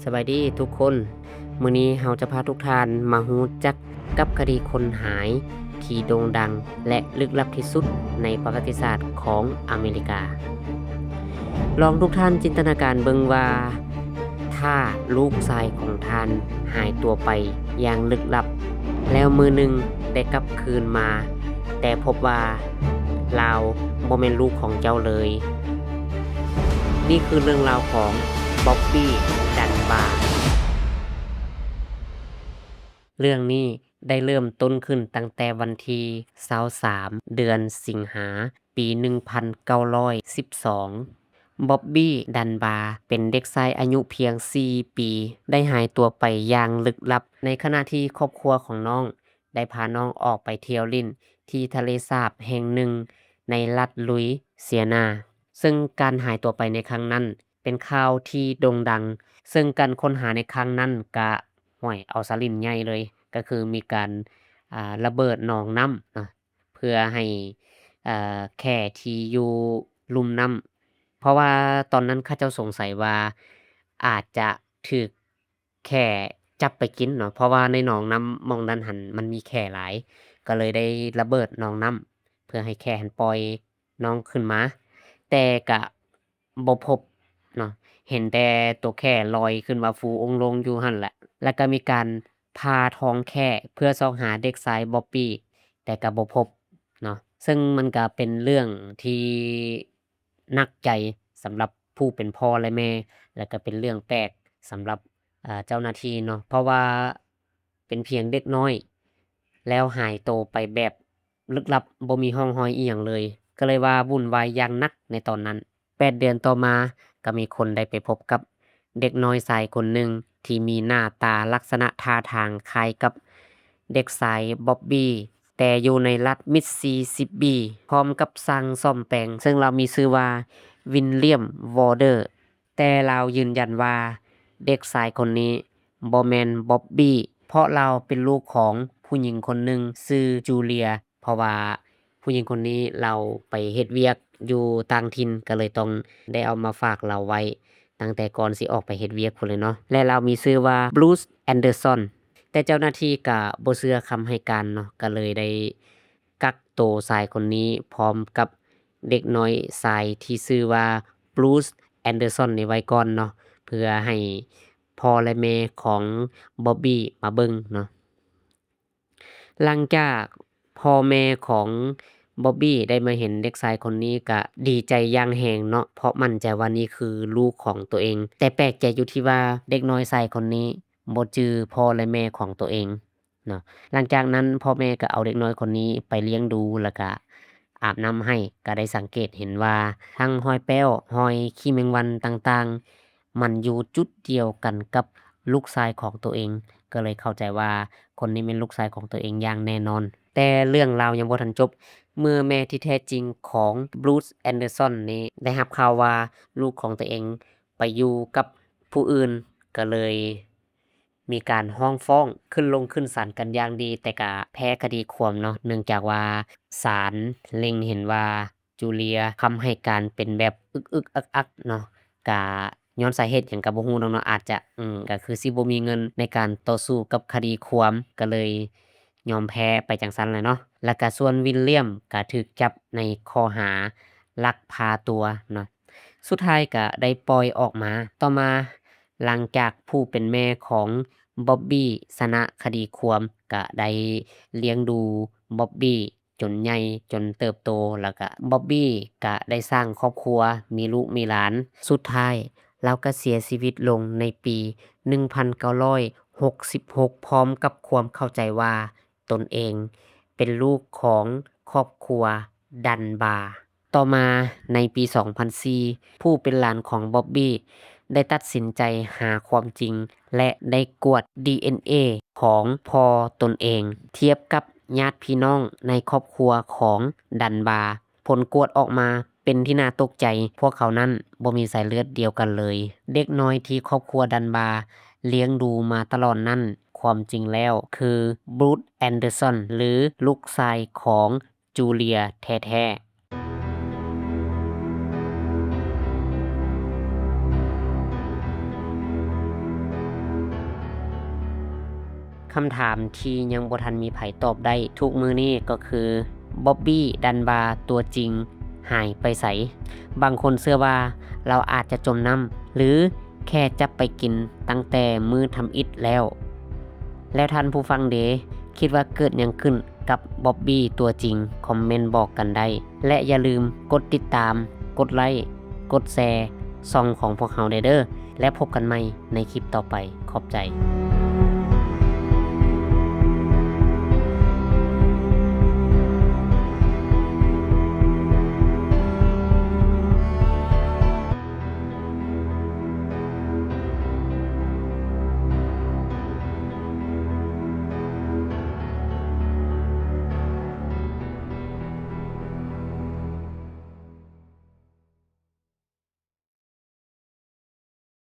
สบายดีทุกคนมื้อนี้เราจะพาทุกท่านมาฮู้จักกับคดีคนหายที่โด่งดังและลึกลับที่สุดในประวัติศาสตร์ของอเมริกา ลองทุกท่านจินตนาการเบิ่งว่าถ้าลูกชายของท่านหายตัวไปอย่างลึกลับ แล้วมื้อหนึ่งได้กลับคืนมา แต่พบว่าลาวบ่แม่นลูกของเจ้าเลย นี่คือเรื่องราวของบ๊อบบี้ดันบาร์เรื่องนี้ได้เริ่มต้นขึ้นตั้งแต่วันที่23เดือนสิงหาปี 1912บ๊อบบี้ดันบาร์เป็นเด็กชายอายุเพียง 4 ปี ได้หายตัวไปอย่างลึกลับ ในขณะที่ครอบครัวของน้องได้พาน้องออกไปเที่ยวลิ่นที่ทะเลสาบแห่งหนึ่งในรัฐลุยเซียนา ซึ่งการหายตัวไปในครั้งนั้นเป็นข่าวที่โด่งดัง ซึ่งการค้นหาในครั้งนั้นก็ห้วยเอาสลินใหญ่เลย ก็คือมีการระเบิดหนองน้ำเพื่อให้แค่ที่อยู่ลุ่มน้ำเพราะว่าตอนนั้นเขาเจ้าสงสัยว่าอาจจะถูกแค่จับไปกินเนาะเพราะว่าในหนองน้ำหม้องนั้นหั้นมันมีแค่หลาย ก็เลยได้ระเบิดหนองน้ำเพื่อให้แค่หั้นปล่อยน้องขึ้นมา แต่ก็บ่พบเนาะเห็นแต่ตัวแค่ลอยขึ้นมาฟูองค์ลงอยู่หั่นแหละ แล้วก็มีการพาท้องแค่เพื่อซอกหาเด็กชายบ๊อบบี้แต่ก็บ่พบเนาะซึ่งมันก็เป็นเรื่องที่หนักใจสำหรับผู้เป็นพ่อและแม่ แล้วก็เป็นเรื่องแปลกสำหรับเจ้าหน้าที่เนาะเพราะว่าเป็นเพียงเด็กน้อย แล้วหายตัวไปแบบลึกลับบ่มีร่องรอยอิหยังเลย ก็เลยว่าวุ่นวายอย่างหนักในตอนนั้น8เดือนต่อมาก็มีคนได้ไปพบกับเด็กน้อยชายคนหนึ่งที่มีหน้าตาลักษณะท่าทางคล้ายกับเด็กชายบ๊อบบี้แต่อยู่ในรัฐมิสซิสซิปปีพร้อมกับช่างซ่อมแปลงซึ่งเรามีชื่อว่าวิลเลียมวอร์เดอร์แต่เรายืนยันว่าเด็กชายคนนี้บ่แม่นบ๊อบบี้เพราะเราเป็นลูกของผู้หญิงคนหนึ่งชื่อจูเลียเพราะว่าผู้หญิงคนนี้เราไปเฮ็ดเวียกอยู่ต่างถิ่นก็เลยต้องได้เอามาฝากเราไว้ตั้งแต่ก่อนสิออกไปเฮ็ดเวียกพู้นเลยเนาะและเรามีชื่อว่าบรูซแอนเดอร์สันแต่เจ้าหน้าที่ก็บ่เชื่อคำให้การเนาะก็เลยได้กักโตชายคนนี้พร้อมกับเด็กน้อยชายที่ชื่อว่าบรูซแอนเดอร์สันนี่ไว้ก่อนเนาะเพื่อให้พ่อและแม่ของบ๊อบบี้มาเบิ่งเนาะหลังจากพ่อแม่ของบ๊อบบี้ได้มาเห็นเด็กชายคนนี้ก็ดีใจอย่างแรงเนาะเพราะมั่นใจว่านี่คือลูกของตัวเองแต่แปลกใจอยู่ที่ว่าเด็กน้อยชายคนนี้บ่จื่อพ่อและแม่ของตัวเองเนาะหลังจากนั้นพ่อแม่ก็เอาเด็กน้อยคนนี้ไปเลี้ยงดูแล้วก็อาบน้ำให้ก็ได้สังเกตเห็นว่าทั้งรอยแป้วรอยขี้แมงวันต่างๆมันอยู่จุดเดียวกันกับลูกชายของตัวเองก็เลยเข้าใจว่าคนนี้เป็นลูกชายของตัวเองอย่างแน่นอนแต่เรื่องราวยังบ่ทันจบเมื่อแม่ที่แท้จริงของบรูซแอนเดอร์สันนี้ได้รับข่าวว่าลูกของตัวเองไปอยู่กับผู้อื่นก็เลยมีการร้องฟ้องขึ้นลงขึ้นศาลกันอย่างดีแต่ก็แพ้คดีความเนาะเนื่องจากว่าศาลเล็งเห็นว่าจูเลียคำให้การเป็นแบบอึกๆอักๆเนาะก็ย้อนสาเหตุหยังก็บ่ฮู้เนาะอาจจะก็คือสิบ่มีเงินในการต่อสู้กับคดีความก็เลยยอมแพ้ไปจั่งซั้นแหละเนาะแล้วก็ส่วนวิลเลียมก็ถูกจับในข้อหาลักพาตัวเนาะสุดท้ายก็ได้ปล่อยออกมาต่อมาหลังจากผู้เป็นแม่ของบ๊อบบี้ชนะคดีความก็ได้เลี้ยงดูบ๊อบบี้จนใหญ่จนเติบโตแล้วก็บ๊อบบี้ก็ได้สร้างครอบครัวมีลูกมีหลานสุดท้ายเลาก็เสียชีวิตลงในปี1966พร้อมกับความเข้าใจว่าตนเองเป็นลูกของครอบครัวดันบาร์ต่อมาในปี 2004 ผู้เป็นหลานของบ๊อบบี้ได้ตัดสินใจหาความจริงและได้กวด DNA ของพ่อตนเองเทียบกับญาติพี่น้องในครอบครัวของดันบาร์ผลกวดออกมาเป็นที่น่าตกใจพวกเขานั้นบ่มีสายเลือดเดียวกันเลยเด็กน้อยที่ครอบครัวดันบาร์เลี้ยงดูมาตลอดนั้นความจริงแล้วคือบรูซแอนเดอร์สันหรือลูกชายของจูเลียแท้ๆ คำถามที่ยังบ่ทันมีไผตอบได้ทุกมื้อนี้ก็คือบ๊อบบี้ดันบาตัวจริงหายไปไสบางคนเชื่อว่าเราอาจจะจมน้ำหรือแค่จับไปกินตั้งแต่มื้อทำอิฐแล้วท่านผู้ฟังเดคิดว่าเกิดหยังขึ้นกับบ๊อบบี้ตัวจริงคอมเมนต์บอกกันได้และอย่าลืมกดติดตามกดไลค์กดแชร์ช่องของพวกเราเด้อและพบกันใหม่ในคลิปต่อไปขอบใจ